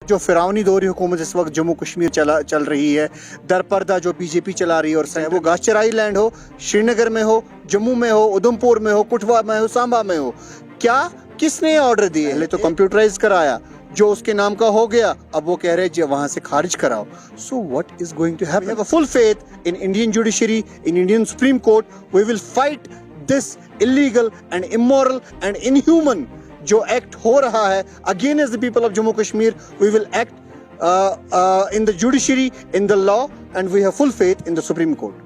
जो फिरौनी दौरी हुकूमत इस वक्त जम्मू कश्मीर चल रही है, दरपर्दा जो बीजेपी चला रही है, और चाहे वो घासचराई लैंड हो, श्रीनगर में हो, जम्मू में हो, उधमपुर में हो, कठुआ में हो, सांबा में हो, क्या किसने ऑर्डर दिए? पहले तो कंप्यूटराइज कराया, जो उसके नाम का हो गया, अब वो कह रहे हैं वहां से खारिज कराओ. So what is going to happen? We have a full faith in Indian judiciary, in Indian supreme court. We will fight this illegal and immoral and inhuman जो एक्ट हो रहा है against the people of Jammu Kashmir. We will act in the judiciary, in the law, and we have full faith in the supreme court.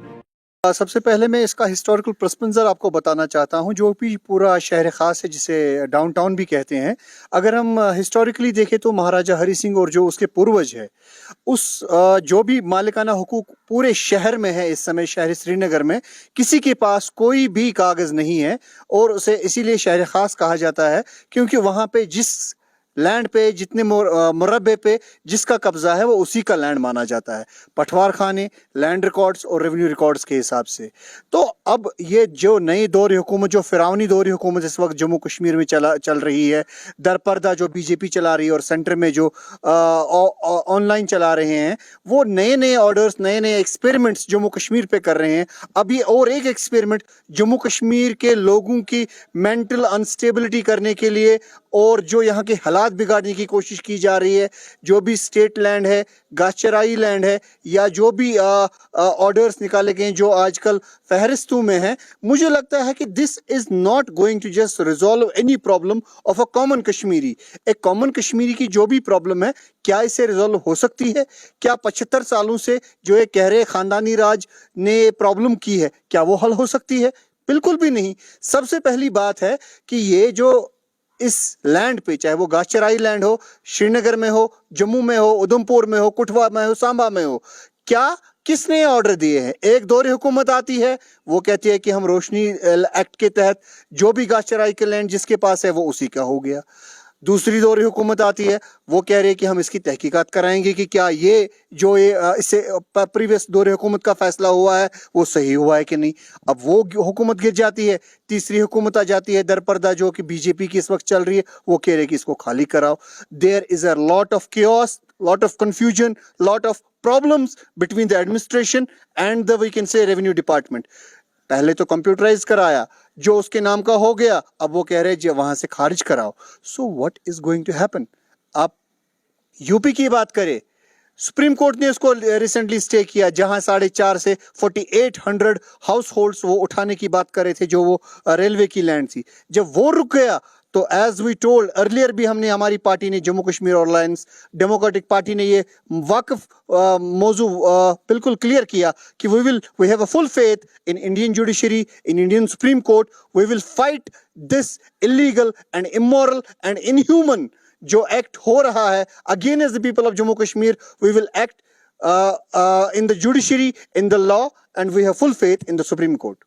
सबसे पहले मैं इसका historical पस मंज़र आपको बताना चाहता हूँ. जो भी पूरा शहर ख़ास है, जिसे डाउन टाउन भी कहते हैं, अगर हम हिस्टोरिकली देखें तो महाराजा हरि सिंह और जो उसके पूर्वज है, उस जो भी मालिकाना हुकूक पूरे शहर में है इस समय, शहर श्रीनगर में किसी के पास कोई भी कागज़ नहीं है. और उसे इसीलिए शहर ख़ास कहा जाता है क्योंकि वहाँ पे जिस लैंड पे, जितने मुरब्बे पे जिसका कब्जा है, वो उसी का लैंड माना जाता है, पटवार खाने, लैंड रिकॉर्ड्स और रेवेन्यू रिकॉर्ड्स के हिसाब से. तो अब ये जो नई दौर हुकूमत, जो फिरौनी दौर हुकूमत इस वक्त जम्मू कश्मीर में चल रही है, दरपर्दा जो बीजेपी चला रही है और सेंटर में जो ऑनलाइन चला रहे हैं, वो नए नए ऑर्डर्स, नए नए एक्सपेरिमेंट्स जम्मू कश्मीर पे कर रहे हैं. अभी और एक एक्सपेरिमेंट जम्मू कश्मीर के लोगों की मेंटल अनस्टेबिलिटी करने के लिए और जो यहाँ के हालात बिगाड़ने की कोशिश की जा रही है. जो भी स्टेट लैंड है, घासचराई लैंड है, या जो भी ऑर्डर्स निकाले गए जो आजकल फहरिस्तों में है, मुझे लगता है कि this is not going to just resolve any problem of a common Kashmiri. एक कॉमन कश्मीरी की जो भी प्रॉब्लम है, क्या इससे रिजॉल्व हो सकती है? क्या 75 सालों से जो ये कह रहे खानदानी राज ने प्रॉब्लम की है, क्या वो हल हो सकती है? बिल्कुल भी नहीं. सबसे पहली बात है कि ये जो इस लैंड पे, चाहे वो घासचराई लैंड हो, श्रीनगर में हो, जम्मू में हो, उधमपुर में हो, कठुआ में हो, सांबा में हो, क्या किसने ऑर्डर दिए हैं? एक दौरे हुकूमत आती है, वो कहती है कि हम रोशनी एक्ट के तहत जो भी घासचराई के लैंड जिसके पास है वो उसी का हो गया. दूसरी दौरी हुकूमत आती है, वो कह रही है कि हम इसकी तहकीकात कराएंगे कि क्या ये जो इससे प्रीवियस दौरे हुकूमत का फैसला हुआ है वो सही हुआ है कि नहीं. अब वो हुकूमत गिर जाती है. तीसरी हुकूमत आ जाती है दरपर्दा, जो कि बीजेपी की इस वक्त चल रही है, वो कह रहे कि इसको खाली कराओ. There is a lot of chaos, lot of confusion, lot of problems between the administration and the, we can say, revenue department. पहले तो कंप्यूटराइज कराया, जो उसके नाम का हो गया, अब वो कह रहे हैं वहां से खारिज कराओ. So what is going to happen? आप यूपी की बात करें, सुप्रीम कोर्ट ने उसको रिसेंटली स्टे किया, जहां 4.5 से 4800 हाउस होल्ड्स वो उठाने की बात कर रहे थे, जो वो रेलवे की लैंड थी. जब वो रुक गया तो एज वी टोल्ड अर्लियर भी, हमने, हमारी पार्टी ने, Jammu Kashmir Alliance Democratic Party ने ये वाकफ मौजू बिल्कुल क्लियर किया कि we have a full faith in Indian judiciary, in Indian supreme court. We will fight this illegal and immoral and inhuman जो एक्ट हो रहा है against the people of Jammu Kashmir. We will act in the judiciary, in the law, and we have full faith in the supreme court.